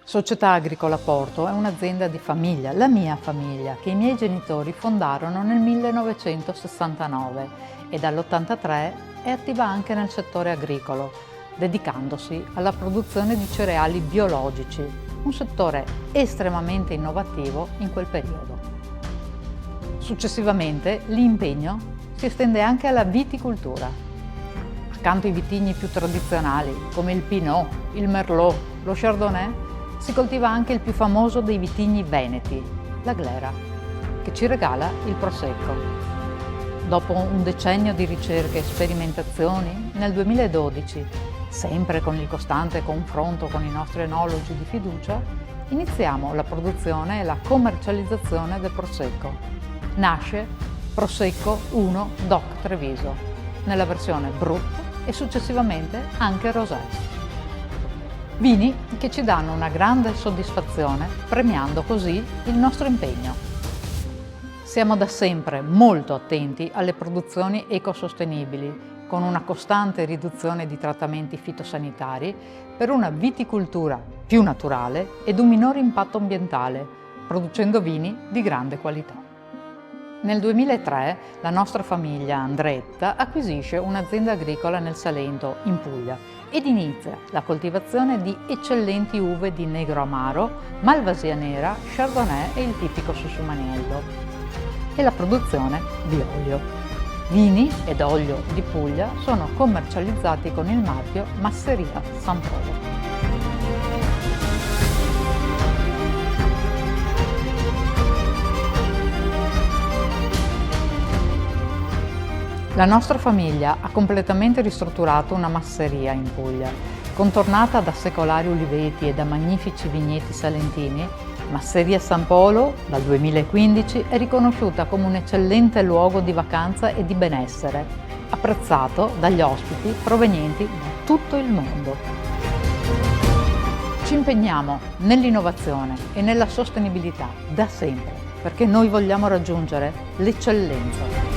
Società Agricola Porto è un'azienda di famiglia, la mia famiglia, che i miei genitori fondarono nel 1969 e dall'83 è attiva anche nel settore agricolo, dedicandosi alla produzione di cereali biologici, un settore estremamente innovativo in quel periodo. Successivamente l'impegno si estende anche alla viticoltura. Accanto ai vitigni più tradizionali come il Pinot, il Merlot, lo Chardonnay, si coltiva anche il più famoso dei vitigni veneti, la glera, che ci regala il Prosecco. Dopo un decennio di ricerche e sperimentazioni, nel 2012, sempre con il costante confronto con i nostri enologi di fiducia, iniziamo la produzione e la commercializzazione del Prosecco. Nasce Prosecco 1 DOC Treviso, nella versione Brut e successivamente anche Rosé. Vini che ci danno una grande soddisfazione, premiando così il nostro impegno. Siamo da sempre molto attenti alle produzioni ecosostenibili, con una costante riduzione di trattamenti fitosanitari per una viticoltura più naturale ed un minore impatto ambientale, producendo vini di grande qualità. Nel 2003 la nostra famiglia Andretta acquisisce un'azienda agricola nel Salento, in Puglia, ed inizia la coltivazione di eccellenti uve di Negro Amaro, Malvasia Nera, Chardonnay e il tipico Susumaniello, e la produzione di olio. Vini ed olio di Puglia sono commercializzati con il marchio Masseria San Polo. La nostra famiglia ha completamente ristrutturato una masseria in Puglia. Contornata da secolari uliveti e da magnifici vigneti salentini, Masseria San Polo, dal 2015, è riconosciuta come un eccellente luogo di vacanza e di benessere, apprezzato dagli ospiti provenienti da tutto il mondo. Ci impegniamo nell'innovazione e nella sostenibilità da sempre, perché noi vogliamo raggiungere l'eccellenza.